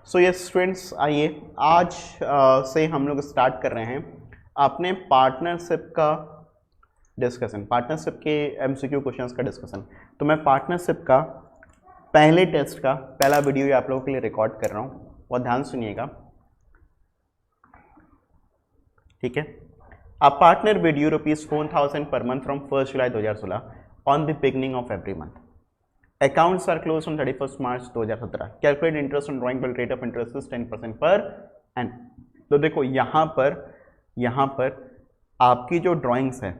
सो ये स्टूडेंट्स आइए आज से हम लोग स्टार्ट कर रहे हैं अपने पार्टनरशिप का डिस्कशन, पार्टनरशिप के एमसीक्यू क्वेश्चंस का डिस्कशन। तो मैं पार्टनरशिप का पहले टेस्ट का पहला वीडियो ये आप लोगों के लिए रिकॉर्ड कर रहा हूँ, बहुत ध्यान सुनिएगा, ठीक है। A partner with ₹4,000 per month from 1st July 2016 on the beginning of every month. Accounts are closed on 31st March 2017. Calculate interest on drawing bill rate of interest is 10% per annum. तो देखो यहाँ पर आपकी जो drawings है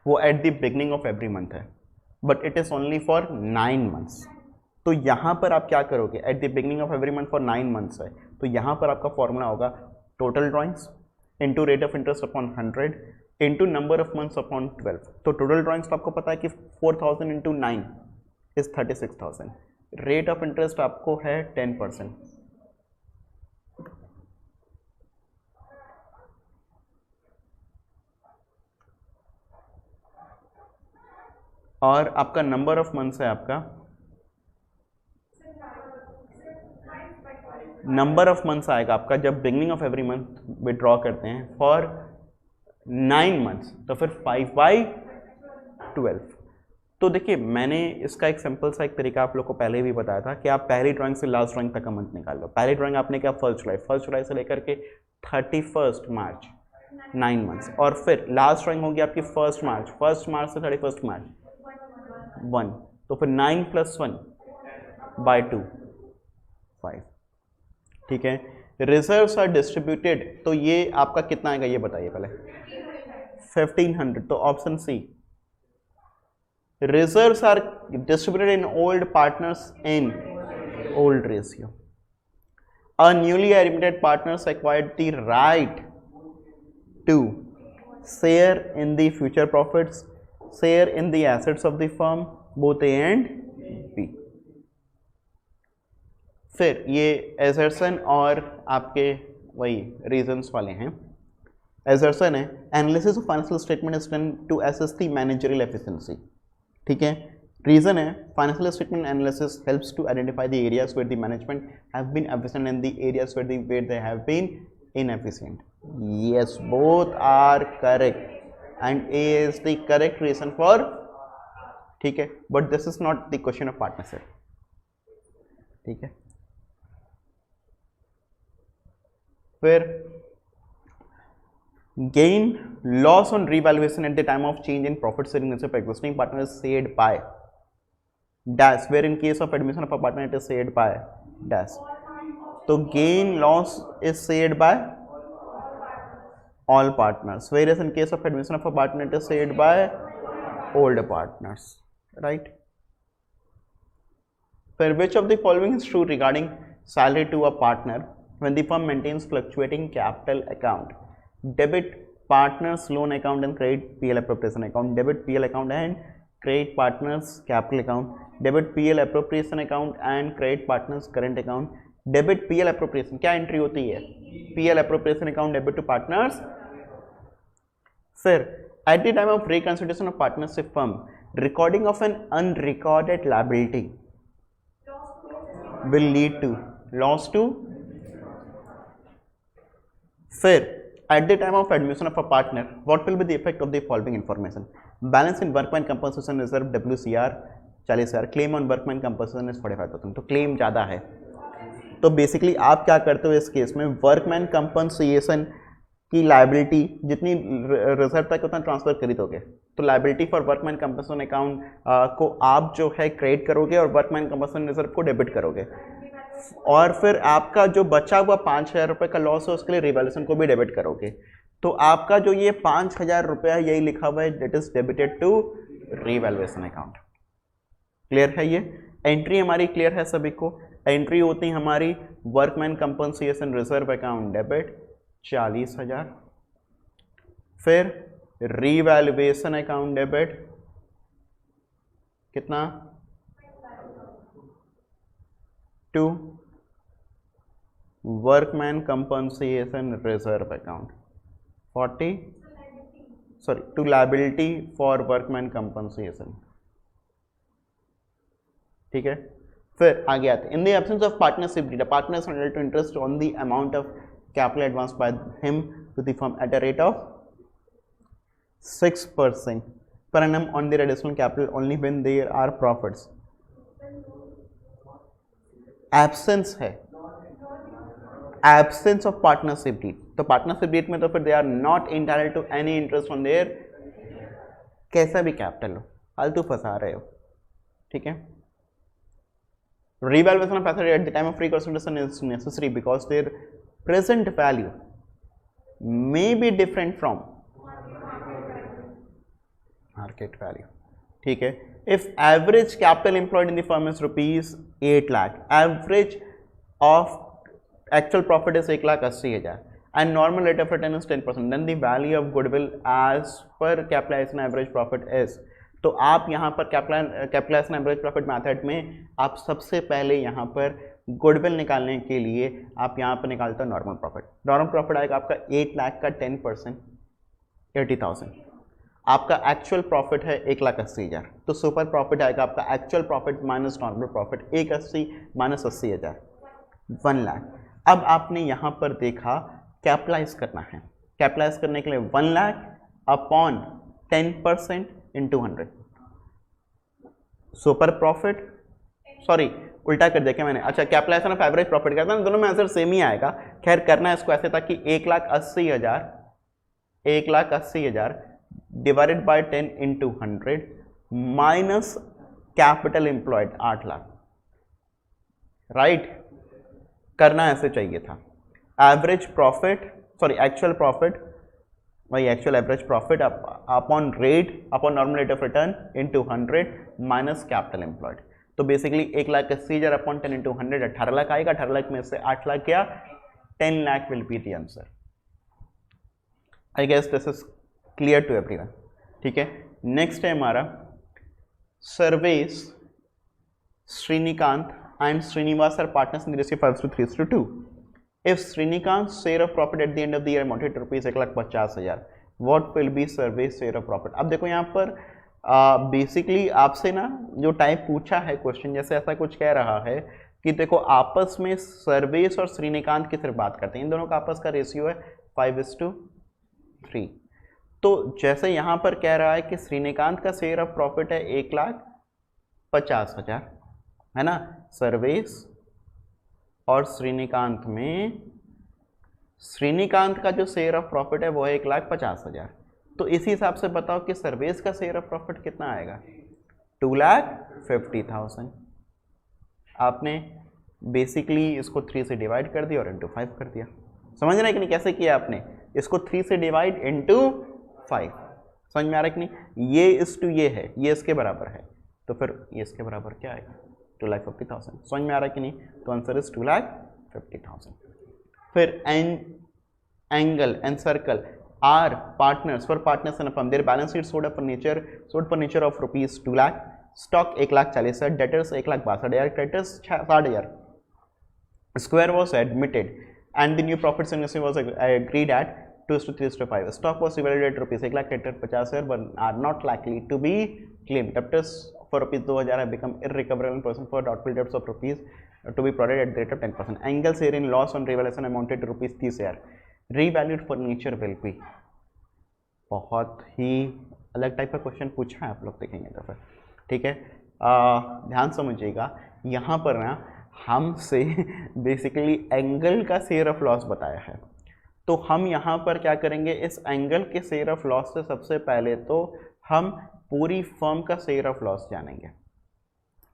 वो at the beginning of every month है, but it is only for 9 months. तो यहाँ पर आप क्या करोगे, at the beginning of every month for 9 months है, तो यहाँ पर आपका फॉर्मूला होगा total drawings into rate of interest upon 100 into number of months upon 12. तो टोटल ड्राइंग्स तो आपको पता है कि 4,000 into 9 is 36,000. Rate of interest आपको है 10%. और आपका नंबर ऑफ मंथ्स है, आपका नंबर ऑफ मंथ्स आएगा आपका जब beginning of every month withdraw करते हैं फॉर 9 months, तो फिर 5/12. तो देखिए मैंने इसका एक सिंपल सा एक तरीका आप लोग को पहले भी बताया था कि आप पहली ड्राइंग से लास्ट ड्राइंग तक का मंथ निकाल लो. पहली ड्राइंग आपने क्या 1st जुलाई से लेकर के 31st मार्च 9 months, और फिर लास्ट ड्राइंग होगी आपकी 1st मार्च से 31st मार्च 1. तो फिर 9 + 1/2 5. ठीक है. रिजर्व्स आर डिस्ट्रीब्यूटेड, तो ये आपका कितना आएगा ये बताइए पहले. 1500. तो option C, reserves are distributed in old partners in old ratio. A newly admitted partners acquired the right to share in the future profits, share in the assets of the firm, both A and B. फिर ये assertion और आपके वही reasons वाले हैं. Assertion है analysis of financial statement is done to assess the managerial efficiency. ठीक है. रीजन है financial statement analysis helps to identify the areas where the management have been efficient and the areas where they have been inefficient. Yes, both are correct and A is the correct reason for. ठीक है, but this is not the question of partnership. ठीक है. फिर gain loss on revaluation at the time of change in profit sharing of existing partner is shared by dash, where in case of admission of a partner it is shared by dash. तो gain loss is shared by all partners, whereas in case of admission of a partner it is shared by old partners, right? For which of the following is true regarding salary to a partner when the firm maintains fluctuating capital account? Debit partners loan account and credit PL appropriation account. Debit PL account and credit partners capital account. Debit PL appropriation account and credit partners current account. Debit PL appropriation क्या entry होती है? PL appropriation account debit to partners. फिर at the time of reconstitution of partnership firm, recording of an unrecorded liability will lead to loss to. फिर at the time of admission of a partner, what will be the effect of the following information? Balance in workman compensation reserve WCR 40,000. Claim on workman compensation is 45,000. तो claim ज़्यादा है, तो basically आप क्या करते हो इस केस में, वर्कमैन कंपनसेशन की लाइबिलिटी जितनी रिजर्व तक उतना ट्रांसफर कर दोगे. तो liability for workman compensation account को आप जो है क्रेडिट करोगे और वर्कमैन कंपनसेशन रिजर्व को डेबिट करोगे, और फिर आपका जो बचा हुआ 5,000 रुपये का लॉस है उसके लिए रिवैल्यूएशन को भी डेबिट करोगे. तो आपका जो ये 5,000 रुपया है यही लिखा हुआ है, that is debited to revaluation account. Clear है? ये एंट्री हमारी क्लियर है सभी को. एंट्री होती है हमारी workman compensation reserve account debit 40,000, फिर रिवैल्यूएशन अकाउंट डेबिट कितना, to workman compensation reserve account 40, sorry to liability for workman compensation. ठीक है. फिर आगे आते हैं, in the absence of partnership deed partners entered to interest on the amount of capital advance by him to the firm at a rate of 6% per annum on their additional capital only when there are profits. Absence है, absence of partnership deed, तो partnership deed में तो फिर they are not entitled to any interest on their कैसा भी capital हो, फालतू फंसा रहे हो, ठीक है. Revaluation of asset at the time of reconsideration is necessary because their present value may be different from market value, ठीक है. If average capital employed in the firm is rupees 8 lakh, average of actual profit is 1,80,000 and normal rate of return is 10%, then the value of goodwill as per capitalization average profit is. तो आप यहाँ पर capitalisation average profit method में आप सबसे पहले यहाँ पर गुडविल निकालने के लिए आप यहाँ पर निकालते हो नॉर्मल प्रॉफिट. नॉर्मल प्रॉफिट आएगा आपका 8 लाख का 10% 80,000. आपका एक्चुअल प्रॉफिट है 1,80,000, तो सुपर प्रॉफिट आएगा आपका actual profit minus normal profit 180 minus 80,000 1 lakh. अब आपने यहाँ पर देखा कैपिटलाइज करना है, कैपिटलाइज करने के लिए 1 lakh upon 10% into 100 super profit, sorry उल्टा कर दिया मैंने. अच्छा, कैपिटलाइजेशन ऑफ एवरेज प्रॉफिट करता है, दोनों में आंसर सेम ही आएगा. खैर करना है इसको ऐसे था कि 1,80,000 divided by 10 into 100 minus capital employed 8 lakh, right. करना ऐसे चाहिए था. Average profit, sorry actual profit, वही actual average profit upon rate upon normal rate of return into 100 minus capital employed. तो बेसिकली 1,80,000 अपॉन 10 इंटू 100 18 लाख आएगा. 18 लाख में से 8 लाख गया, 10 lakh will be the answer. I guess this is clear to everyone, ठीक है. Next है हमारा Sarvesh Srinikant and Srinivas are partners in the ratio 5:3:2. If Srinikant's share of profit at the end of the year amounted to rupees 1,50,000, what will be Sarvesh share of profit? अब देखो यहाँ पर basically आपसे ना जो टाइप पूछा है क्वेश्चन, जैसे ऐसा कुछ कह रहा है कि देखो आपस में सर्वेश और श्रीनिकांत की सिर्फ बात करते हैं, इन दोनों का आपस का रेशियो है 5:3. तो जैसे यहाँ पर कह रहा है कि श्रीनिकांत का शेयर ऑफ प्रॉफिट है 1,50,000 है ना, सर्वेश और श्रीनिकांत में श्रीनिकांत का जो शेयर ऑफ प्रॉफिट है वो है 1,50,000. तो इसी हिसाब से बताओ कि सर्वेश का शेयर ऑफ प्रॉफिट कितना आएगा, 2,50,000. आपने बेसिकली इसको 3 से डिवाइड कर दिया और इंटू 5 कर दिया. समझ रहे हैं कि नहीं कैसे किया आपने, इसको 3 से डिवाइड इंटू 5. समझ में आ रहा है कि नहीं. ये इस टू ये है, ये इसके बराबर है, तो फिर ये इसके बराबर क्या आएगा, 2,50,000. समझ में आ रहा है कि नहीं. तो आंसर इज 2,50,000. फिर Angle and Circle are partners for partners in a firm, their balance sheet showed per nature of rupees 2 lakh, stock 1,40,000, debtors 1,62,000, creditors 60,000. Square was admitted and the new profit sharing was agreed at 2:3:5. Stock was evaluated at rupees 1,00,000, creditor 50,000 but are not likely to be claimed. Debtors for rupees 2,000 have become irrecoverable in person for doubtful debts of rupees to be provided at the rate of 10%. Angle share in loss on revaluation amounted to rupees 30,000. Revalued furniture will be. बहुत ही अलग type का question पूछा है, आप लोग देखेंगे तो फिर ठीक है. ध्यान समझिएगा, यहाँ पर ना हमसे बेसिकली एंगल का शेयर ऑफ लॉस बताया है, तो हम यहाँ पर क्या करेंगे, इस एंगल के शेयर ऑफ लॉस से सबसे पहले तो हम पूरी फर्म का शेयर ऑफ लॉस जानेंगे.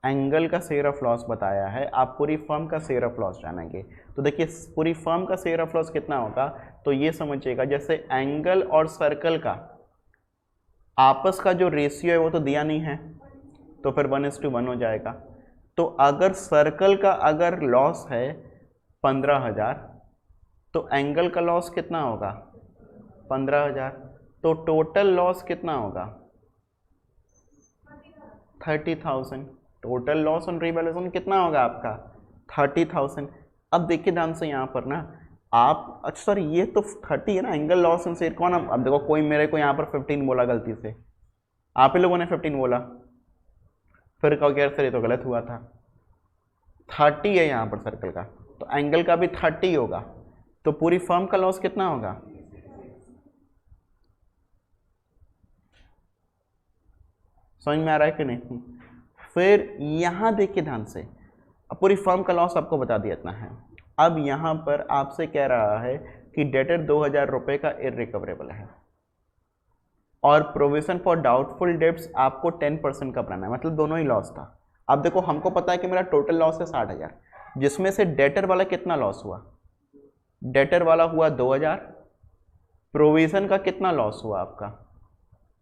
एंगल का शेयर ऑफ लॉस बताया है, आप पूरी फर्म का शेयर ऑफ लॉस जानेंगे. तो देखिए पूरी फर्म का शेयर ऑफ लॉस कितना होगा, तो ये समझिएगा जैसे एंगल और सर्कल का आपस का जो रेशियो है वो तो दिया नहीं है, तो फिर 1:1 हो जाएगा. तो अगर सर्कल का अगर लॉस है 15,000 तो एंगल का लॉस कितना होगा 15,000, तो टोटल लॉस कितना होगा 30,000. टोटल लॉस ऑन रिवैल्यूएशन कितना होगा आपका 30,000. अब देखिए ध्यान से यहाँ पर ना आप, अच्छा सॉरी ये तो 30 है ना, एंगल लॉस एंड शेयर कौन. अब देखो कोई मेरे को यहाँ पर 15 बोला गलती से, आप ही लोगों ने 15 बोला, फिर कहो यार सर ये तो गलत हुआ था. 30 है यहाँ पर सर्कल का, तो एंगल का भी 30 होगा, तो पूरी फर्म का लॉस कितना होगा? समझ में आ रहा है कि नहीं? फिर यहाँ देखिए ध्यान से, अब पूरी फर्म का लॉस आपको बता दिया इतना है। अब यहाँ पर आपसे कह रहा है कि डेटर 2000 रुपये का इररिकवरेबल है और प्रोविजन फॉर डाउटफुल डेब्ट्स आपको 10% का बनाना है, मतलब दोनों ही लॉस था। अब देखो हमको पता है कि मेरा टोटल लॉस है 60,000, जिसमें से डेटर वाला कितना लॉस हुआ? डेटर वाला हुआ 2000, प्रोविजन का कितना लॉस हुआ आपका?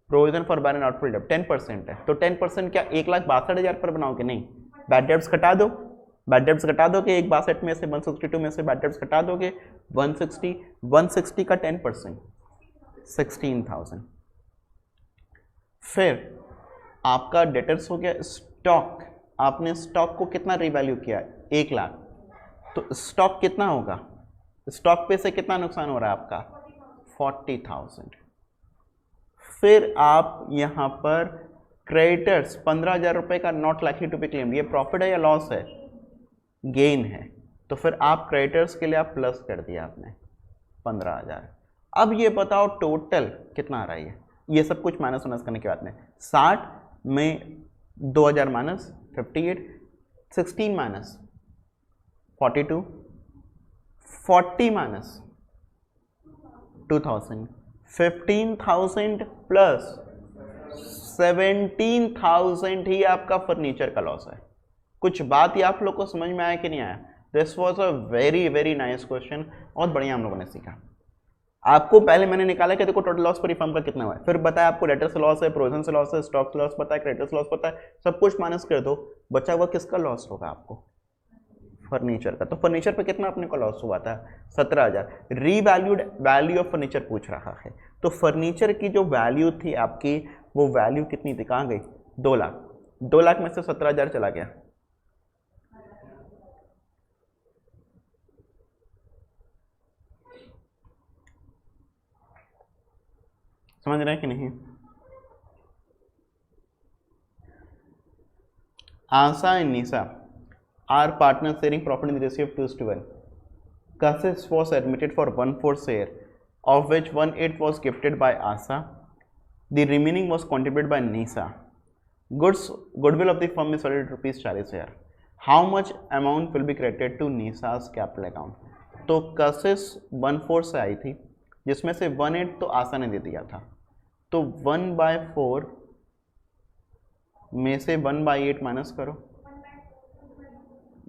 प्रोविजन फॉर बैलेंस डाउटफुल डेब्ट 10% है, तो 10% क्या 1,62,000 पर बनाओगे? नहीं, बैड डेब्ट्स घटा दो, बैड डेब्ट्स घटा दोगे 162 में से, 162 में से बैड डेब्ट्स घटा दोगे 160 का 10% 16,000। फिर आपका डेटर्स हो गया स्टॉक, आपने स्टॉक को कितना रिवैल्यू किया? 1 लाख, तो स्टॉक कितना होगा? स्टॉक पे से कितना नुकसान हो रहा है आपका? 40,000। फिर आप यहाँ पर क्रेडिटर्स 15,000 रुपये का not likely to be claimed, ये प्रॉफिट है या लॉस है? गेन है, तो फिर आप क्रेडिटर्स के लिए आप प्लस कर दिया आपने 15,000। अब ये बताओ टोटल कितना आ रहा है? ये सब कुछ माइनस माइनस करने के बाद में 60 में 2000 माइनस 58, 16 माइनस 42, 40 माइनस 2000, 15,000 प्लस 17,000 ही आपका फर्नीचर का लॉस है। कुछ बात ही आप लोग को समझ में आया कि नहीं आया? This was a very very nice question, बहुत बढ़िया हम लोगों ने सीखा। आपको पहले मैंने निकाला कि देखो टोटल लॉस पूरी फर्म का कितना हुआ है, फिर बताया आपको डेटर से लॉस है, प्रोविजन से लॉस है, स्टॉक से लॉस पता है, क्रेडिटर से लॉस पता है, सब कुछ माइनस कर दो, बचा हुआ किसका लॉस होगा आपको? फर्नीचर का। तो फर्नीचर पे कितना अपने को लॉस हुआ था? 17,000। रीवैल्यूड वैल्यू ऑफ फर्नीचर पूछ रहा है, तो फर्नीचर की जो वैल्यू थी आपकी, वो वैल्यू कितनी थी? कहाँ गई? 2 लाख। 2 लाख में से 17,000 चला गया, समझ रहे हैं कि नहीं? Asha and Nisha are partner sharing profit in the ratio of 2:1. Kassis was admitted for 1/4 share, of which 1/8 was gifted by Asa. The remaining was contributed by Nisha. Goodwill of the firm is valued at ₹40,000. How much amount will be credited to Nisha's capital account? तो Kassis 1/4 से आई थी, जिसमें से 1/8 तो आशा ने दे दिया था, तो 1/4 में से 1/8 माइनस करो,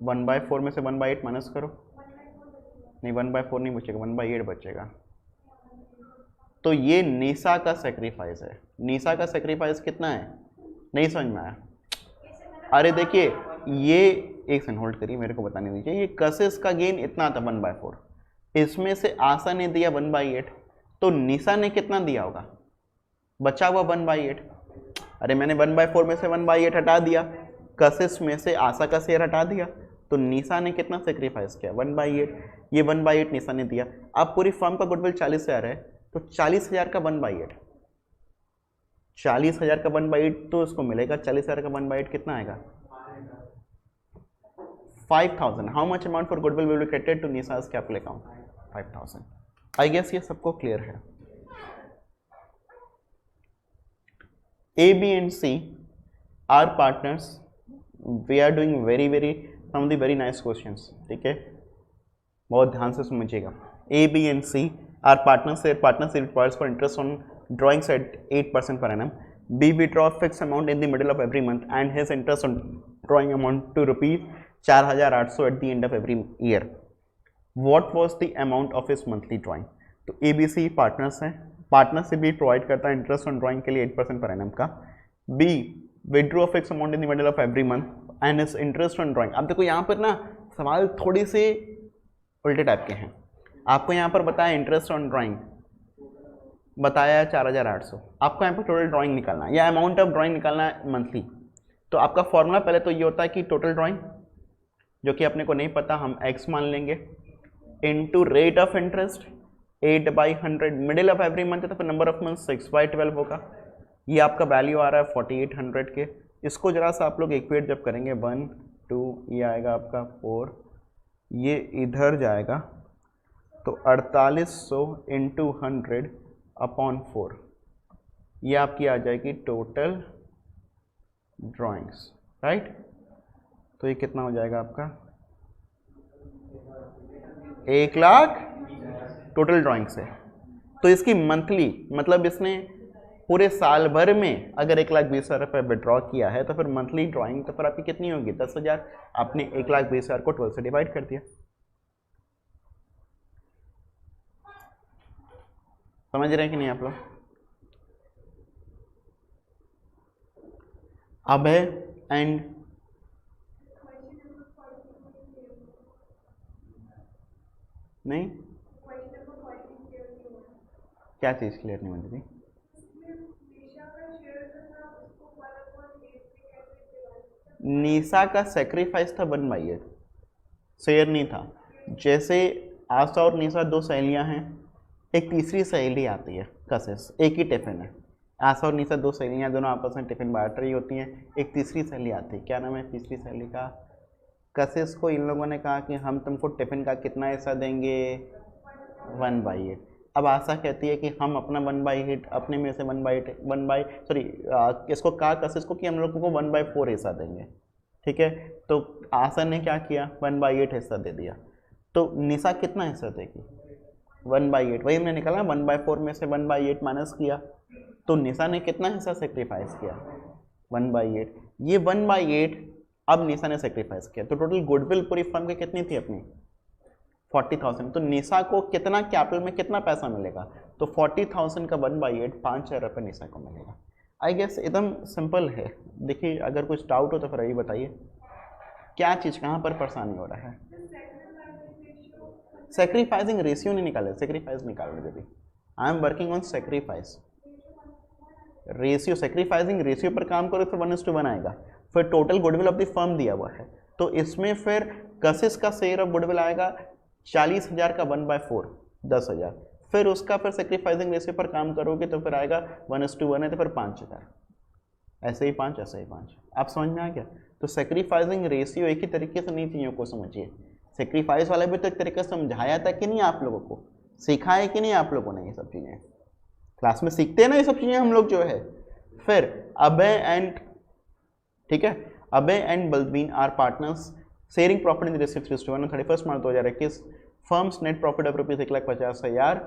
1/4 में से 1/8 माइनस करो, नहीं 1/4 नहीं बचेगा, 1/8 बचेगा। तो ये निशा का सेक्रीफाइस है। निशा का सेक्रीफाइस कितना है? नहीं समझ में आया? अरे देखिए, ये एक सेकंड होल्ड करिए, मेरे को बताने दीजिए। ये कसिस का गेन इतना था 1/4, इसमें से आशा ने दिया 1/8, तो निशा ने कितना दिया होगा? बचा हुआ 1/8। अरे मैंने 1/4 में से 1/8 हटा दिया, कसिस में से आशा का शेयर हटा दिया, तो निशा ने कितना सेक्रीफाइस किया? 1/8। ये 1/8 निशा ने दिया। अब पूरी फर्म का गुडविल 40,000 है, तो 40,000 का 1/8, 40,000 का 1/8 तो उसको मिलेगा। 40,000 का 1/8 कितना आएगा? 5,000। How much amount for goodwill will be credited to Nisha's capital account? 5,000। I guess ये सबको क्लियर है। A, B and C are partners. We are doing some of the very nice questions. ठीक है, बहुत ध्यान से समझिएगा। A, B and C are partners. Their partnership requires for interest on drawings at 8% per annum. B withdraw fixed amount in the middle of every month and his interest on drawing amount to ₹4,800 at the end of every year. What was the amount of his monthly drawing? तो ABC partners हैं, partnership भी provide करता है interest on drawing के लिए 8% पर annum का। B withdraw fix amount in the middle of every month and is interest on drawing. अब देखो यहाँ पर ना सवाल थोड़ी से उल्टे टाइप के हैं। आपको यहाँ पर बताया इंटरेस्ट ऑन ड्राइंग, बताया 4,800, आपको यहाँ पर टोटल ड्राइंग निकालना है या अमाउंट ऑफ ड्राइंग निकालना है मंथली। तो आपका फॉर्मूला पहले तो ये होता है कि टोटल ड्राइंग, जो कि अपने को नहीं पता, हम x मान लेंगे, into rate of interest 8/100, middle of every month है तो फिर नंबर ऑफ मंथ 6/12 होगा। ये आपका वैल्यू आ रहा है 4,800 के। इसको जरा सा आप लोग इक्वेट जब करेंगे 1 ये आएगा आपका 4, ये इधर जाएगा तो 4800 इंटू 100 अपॉन 4, ये आपकी आ जाएगी टोटल ड्राइंग्स, राइट। तो ये कितना हो जाएगा आपका 1,00,000 टोटल ड्राइंग्स है। तो इसकी मंथली मतलब इसने पूरे साल भर में अगर 1,20,000 रुपये विड्रॉ किया है तो फिर मंथली ड्राइंग तो फिर आपकी कितनी होगी 10,000। आपने 1,20,000 को 12 से डिवाइड कर दिया। समझ रहे हैं कि नहीं आप लोग? अब है एंड नहीं, क्या चीज़ क्लियर नहीं बन रही? निशा का सेक्रीफाइस था 1/8, शेयर नहीं था। जैसे आशा और निशा दो सहेलियां हैं, एक तीसरी सहेली आती है कशिश, एक ही टिफिन है। आशा और निशा दो सहेलियां, दोनों आपस में टिफिन बांट रही होती हैं। एक तीसरी सहेली आती है, क्या नाम है तीसरी सहेली का? कशिश को इन लोगों ने कहा कि हम तुमको टिफिन का कितना हिस्सा देंगे 1/8। अब आशा कहती है कि हम अपना 1/8 अपने में से 1/8 इसको कहा कशिश को कि हम लोगों को 1/4 हिस्सा देंगे, ठीक है। तो आशा ने क्या किया 1/8 हिस्सा दे दिया। तो निशा कितना हिस्सा देगी 1/8, वही हमने निकाला 1/4 में से 1/8 माइनस किया। तो निशा ने कितना हिस्सा सेक्रीफाइस किया 1/8। ये 1/8 अब निशा ने सेक्रीफाइस किया। तो टोटल गुडविल पूरी फर्म की कितनी थी अपनी 40,000। तो निशा को कितना कैपिटल में कितना पैसा मिलेगा? तो 40,000 का 1/8 5,000 रुपये निशा को मिलेगा। आई गेस एकदम सिंपल है। देखिए अगर कुछ डाउट हो तो फिर अभी बताइए क्या चीज़ कहाँ पर परेशानी हो रहा है। सेक्रीफाइसिंग रेशियो नहीं निकाले, सेक्रीफाइस निकाल रहे थे। I am working on sacrifice ratio. Sacrificing ratio पर काम करो तो 1:1 आएगा। फिर total goodwill of the firm दिया हुआ है, तो इसमें फिर कशिश का शेयर ऑफ गुडविल आएगा 40,000 का 1/4 10,000। फिर उसका फिर सेक्रीफाइसिंग रेशियो पर काम करोगे तो फिर आएगा 1:1 है, तो फिर 5,000। ऐसे ही 5 ऐसे ही 5। आप समझ में आ गया? तो सेक्रीफाइसिंग रेशियो एक ही तरीके से नहीं चीज़ों को समझिए। सेक्रीफाइस वाला भी तो एक तरीके से समझाया था कि नहीं आप लोगों को, सिखाया कि नहीं आप लोगों ने? ये सब चीज़ें क्लास में सीखते हैं ना ये सब चीज़ें हम लोग जो है। फिर अभय एंड, ठीक है, Abhay and Balveen are partners sharing profit in the ratio 3:1 on 31 March 2021 firm's net profit of ₹1,50,000।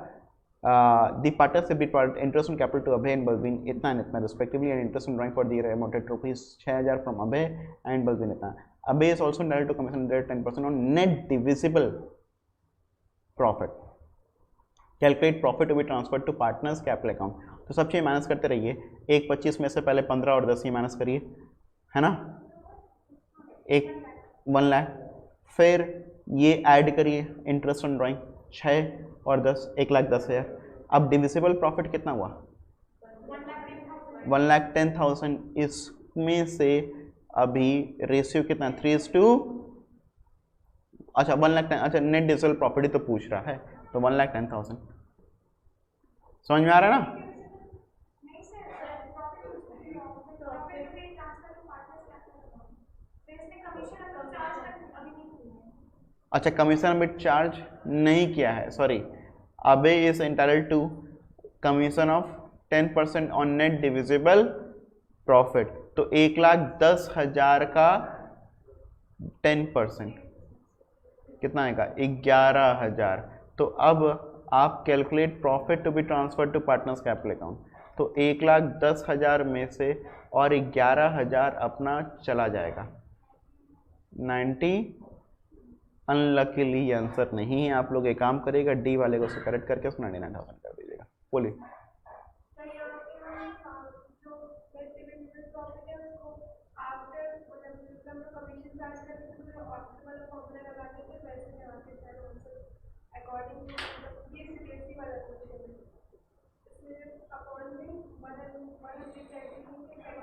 The partnership did interest on capital to Abhay and Balveen इतना respectively, and interest on drawing for the year amounted ₹6,000 from Abhay and Balveen इतना। Abhay is also entitled to commission 10% on net divisible profit. Calculate profit to be transferred to partners capital account. तो सब चीज़ minus करते रहिए। 1,25 में से पहले 15 और 10 ही माइनस करिए, है ना, 1 लाख। फिर ये ऐड करिए इंटरेस्ट ऑन ड्राइंग 6 और 10 1,10,000। अब डिविजिबल प्रॉफिट कितना हुआ 1,10,000। इसमें से अभी रेशियो कितना 3:, अच्छा 1,10,000, अच्छा नेट डिविजिबल प्रॉपर्टी तो पूछ रहा है, तो 1,10,000। समझ में आ रहा है ना? अच्छा कमीशन विद चार्ज नहीं किया है, sorry. Abe is entitled to commission of 10% on net divisible profit. तो 1,10,000 का 10% कितना आएगा 11,000। तो अब आप calculate profit to be transfer to partners capital account. तो 1,10,000 में से और 11,000 अपना चला जाएगा 90। अनलकीली आंसर नहीं है। आप लोग एक काम करिएगा, डी वाले को करेक्ट करके उसको 99,000 कर दीजिएगा। बोलिए।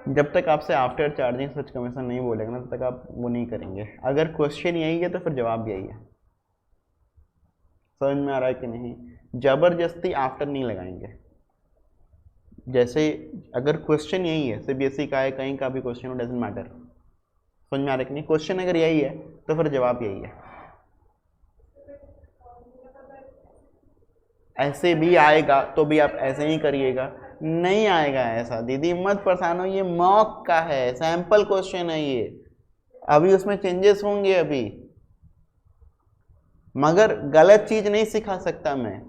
जब तक आपसे आफ्टर चार्जिंग सच कमीशन नहीं बोलेगा ना तब तक आप वो नहीं करेंगे। अगर क्वेश्चन यही है तो फिर जवाब यही है। समझ में आ रहा है कि नहीं? जबरदस्ती आफ्टर नहीं लगाएंगे। जैसे अगर क्वेश्चन यही है, सीबीएसई का है, कहीं का भी क्वेश्चन हो, डजंट मैटर, समझ में आ रहा है कि नहीं? क्वेश्चन अगर यही है तो फिर जवाब यही है। ऐसे भी आएगा तो भी आप ऐसे ही करिएगा, नहीं आएगा ऐसा दीदी मत परेशान हो, ये मॉक का है, सैंपल क्वेश्चन है ये, अभी उसमें चेंजेस होंगे अभी, मगर गलत चीज नहीं सिखा सकता मैं।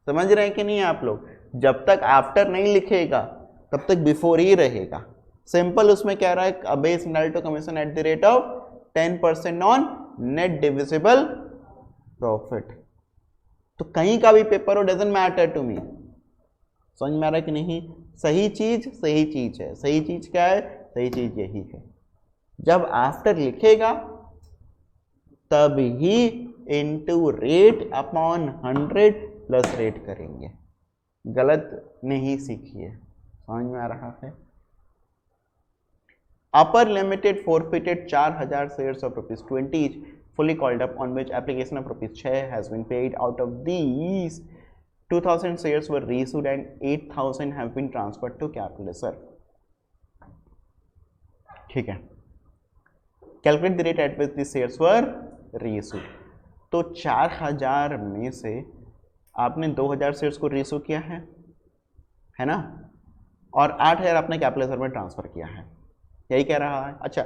समझ रहे हैं कि नहीं आप लोग? जब तक आफ्टर नहीं लिखेगा तब तक बिफोर ही रहेगा। सिंपल उसमें क्या रहा है, Abe's to commission at the rate of 10% on net divisible profit. तो कहीं का भी पेपर हो, डजंट मैटर टू मी। समझ में आ रहा है कि नहीं? सही चीज है। सही चीज क्या है? सही चीज यही है। जब आफ्टर लिखेगा तब ही into rate upon 100 plus rate करेंगे, गलत नहीं सीखिए। समझ में आ रहा है? Upper limited forfeited 4000 shares of ₹20 each fully called up, on which application of ₹6 has been paid. Out of these 2000 shares were reissued and 8000 have been transferred to capital reserve. ठीक है, calculate the rate at which the shares were reissued. तो 4000 में से आपने 2000 shares को reissue किया है ना, और 8000 आपने कैपिटल रिजर्व में ट्रांसफर किया है, यही कह रहा है। अच्छा,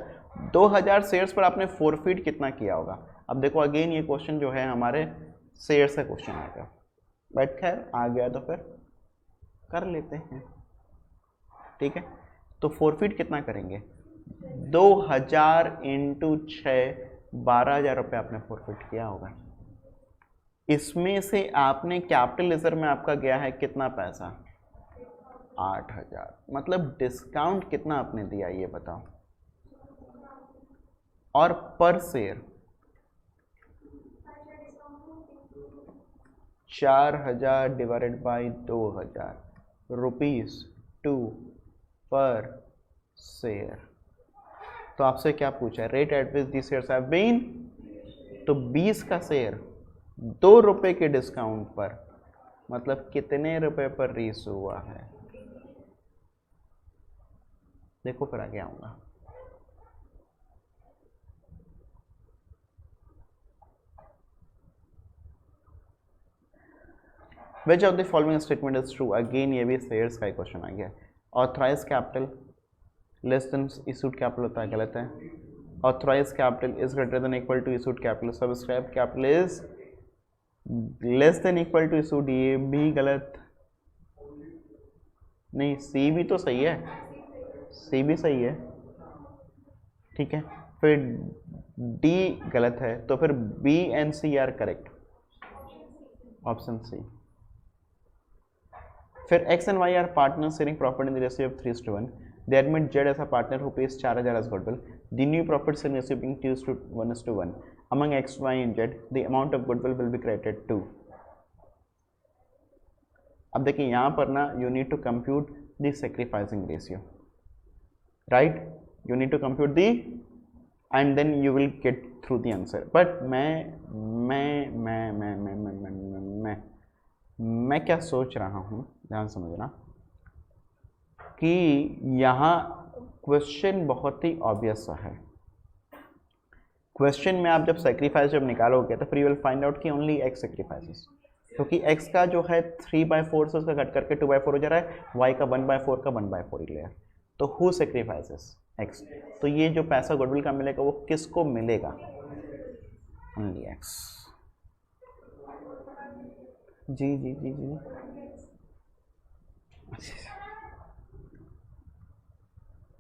2000 शेयर्स पर आपने फोरफीट कितना किया होगा? अब देखो अगेन ये क्वेश्चन जो है हमारे शेयर्स का क्वेश्चन आएगा, बट खैर आ गया तो फिर कर लेते हैं। ठीक है, तो फोरफीट कितना करेंगे? 2000 इंटू 6, 12,000 रुपये आपने फोरफीट किया होगा। इसमें से आपने कैपिटल रिजर्व में आपका गया है कितना पैसा? 8,000। मतलब डिस्काउंट कितना आपने दिया ये बताओ। और पर शेयर 4,000 डिवाइडेड बाई 2,000 रुपीज 2 पर शेयर। तो आपसे क्या पूछा है? Rate at which the shares have been. तो 20 का शेयर 2 रुपए के डिस्काउंट पर, मतलब कितने रुपए पर रीइश्यू हुआ है? देखो फिर आगे आऊंगा। Which of the following statement is true? Again ये भी शेयर्स का क्वेश्चन आ गया। Authorise capital less than issued capital होता है, गलत है। Authorise capital is greater than equal to issued capital. Subscribe capital is less than equal to issued, ये भी गलत नहीं। सी भी तो सही है, सी भी सही है। ठीक है, फिर डी गलत है, तो फिर B and C are correct, option C. फिर X and Y are partners sharing profit in the ratio of 3:1. They admit Z as a partner who pays 4,000 as goodwill. The new profit sharing ratio being 2:1. Among X, Y, and Z, the amount of goodwill will be credited to. अब देखिए यहाँ पर ना you need to compute the sacrificing ratio, right? You need to compute the and then you will get through the answer. But मैं क्या सोच रहा हूँ, ध्यान समझना कि यहाँ क्वेश्चन बहुत ही ऑब्वियस है। क्वेश्चन में आप जब सेक्रीफाइस जब निकालोगे तो फिर यू विल फाइंड आउट कि ओनली एक्स सेक्रीफाइसेस, क्योंकि एक्स का जो है 3/4 से उसका कट करके 2/4 हो जा रहा है, वाई का 1/4 का 1/4 ही लेयर। तो हु सेक्रीफाइसेस? एक्स। तो ये जो पैसा गुडविल का मिलेगा वो किसको मिलेगा? Only x. जी जी जी जी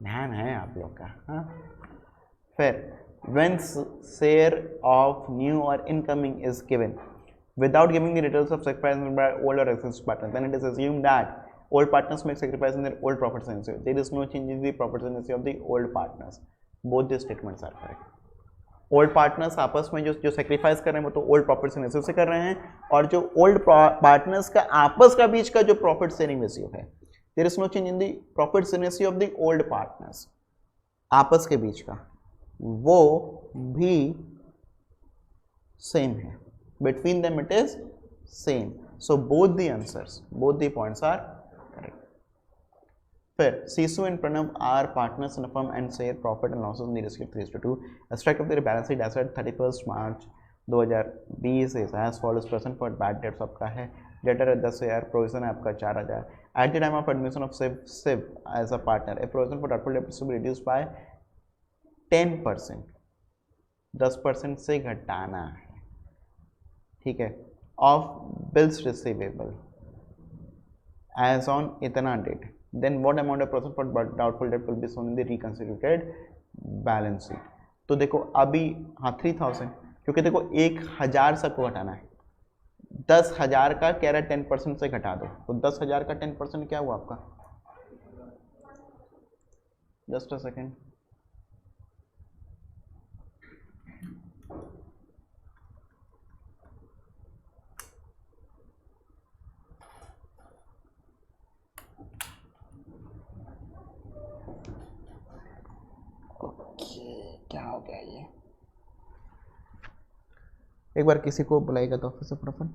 ध्यान है आप लोग का। हाँ, फिर when share of new or incoming is given without giving the details of sacrifice by old or existing partners, then it is assumed that old partners make sacrifice in their old profit sharing. There is no change in the profit sharing of the old partners. Both the statements are correct. Old partners आपस में जो sacrifice कर रहे हैं वो तो old profit sharing ratio से कर रहे हैं, और जो ओल्ड पार्टनर्स का आपस का बीच का जो प्रॉफिट शेयरिंग रेशियो है, there is no change in the profit sharing ratio of the old partners, आपस के बीच का वो भी सेम है, between them it is same. So both the answers, both the points are correct. फिर Sisu and Pranav are partners in a firm and share profit and losses in the ratio 3:2. Extract of their balance sheet as at 31st March 2020 is as follows. Percent for bad debts आपका है, debtor है 10,000, provision है आपका 4,000. At the time of admission of सिव as a partner, a provision for doubtful debts to be reduce by 10%, 10% से घटाना है, ठीक है, of bills receivable as on इतना date. Then what amount of provision for doubtful debt will be shown in the reconstituted balance sheet. तो देखो अभी हाँ 3,000, क्योंकि देखो 1,000 सबको घटाना है, 10,000 का कह रहा है 10% से घटा दो, तो 10,000 का 10% क्या हुआ आपका, जस्ट अ सेकेंड, क्या हो गया ये, एक बार किसी को बुलाएगा तो ऑफिस से फटाफट.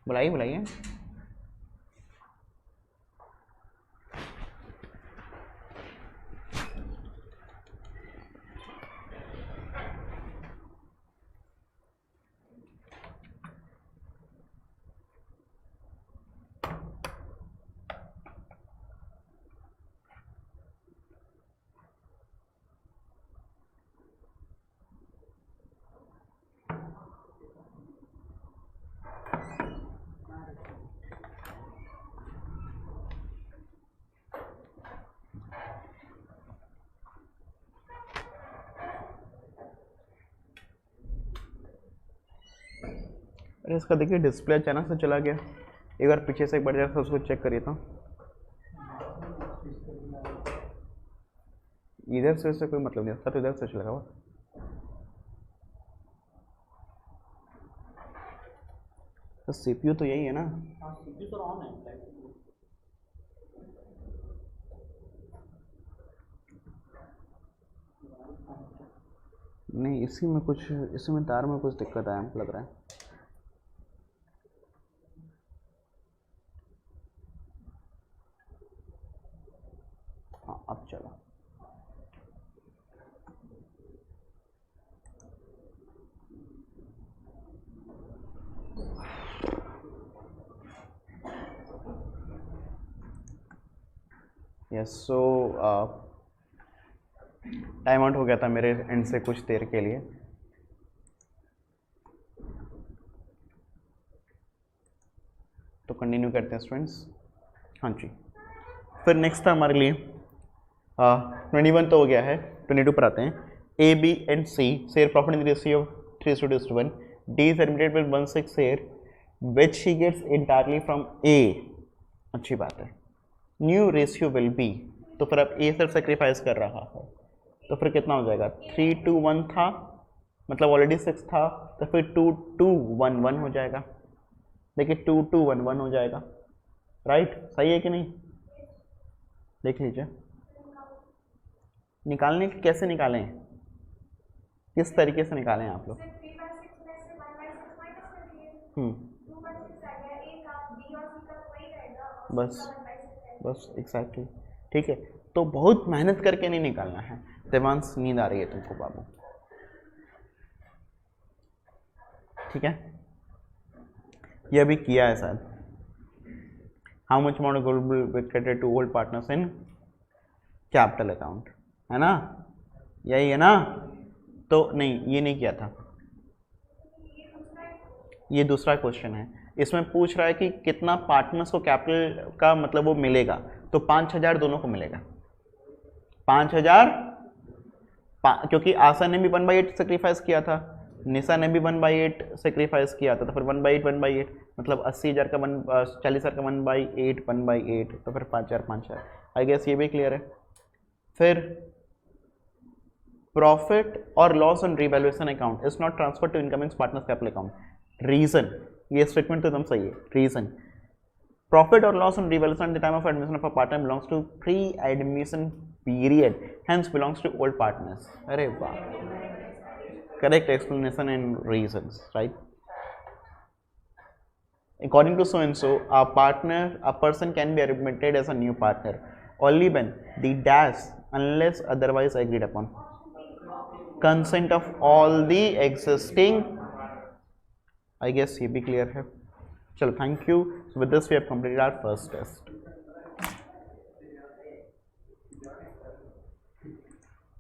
बुलाइए बुलाइए. अरे इसका देखिए डिस्प्ले अचानक से चला गया, एक बार पीछे से एक बार जरा उसको चेक करिए. तो इधर से कोई मतलब नहीं, सब इधर से चला हुआ. तो सीपीयू तो यही है ना, सीपीयू तो ऑन है. नहीं इसी में कुछ, इसी में तार में कुछ दिक्कत है लग रहा है. हाँ अब चलो. यस सो टाइम आउट हो गया था मेरे एंड से कुछ देर के लिए. तो कंटिन्यू करते हैं स्टूडेंट्स. हाँ जी, फिर नेक्स्ट था हमारे लिए 21 तो हो गया है, 22 पर आते हैं. A B and C share profit in the ratio of 3:1. D is admitted with 1/6 share which he gets entirely from A. अच्छी बात है. न्यू रेशियो विल बी, तो फिर अब ए सर सेक्रीफाइस कर रहा है, तो फिर कितना हो जाएगा, 3:1 था, मतलब ऑलरेडी 6 था, तो फिर 2:1 हो जाएगा. देखिए 2:1 हो जाएगा, राइट. सही है कि नहीं, देख लीजिए. निकालने के कैसे निकालें, किस तरीके से निकालें आप लोग. बस बस एग्जैक्टली, ठीक है. तो बहुत मेहनत करके नहीं निकालना है. देवांश नींद आ रही है तुमको बाबू, ठीक है. ये अभी किया है शायद. How much amount will be credited to old partners in capital account, है ना, यही है ना. तो नहीं ये नहीं किया था, ये दूसरा क्वेश्चन है. इसमें पूछ रहा है कि कितना पार्टनर्स को कैपिटल का मतलब वो मिलेगा, तो 5,000 दोनों को मिलेगा. 5,000 क्योंकि आशा ने भी 1/8 सेक्रीफाइस किया था, निशा ने भी 1/8 सेक्रीफाइस किया था, तो फिर 1/8 मतलब 80,000 का 40,000 का 1/8 तो फिर 5,000. आई गेस ये भी क्लियर है. फिर प्रॉफिट और loss on revaluation account is not transfer to incoming partners capital account. Reason, ये स्टेटमेंट तो एकदम सही है. रीजन, प्रॉफिट और loss on revaluation at the time of admission of a partner belongs to pre admission period, hence belongs to old partners. अरे वाह, correct explanation and reasons, right. According to so and so, a person can be admitted as a new partner only when the dash unless otherwise agreed upon. Consent of all the existing, I guess ये भी clear है. चलो, thank you. So with this we have completed our first test.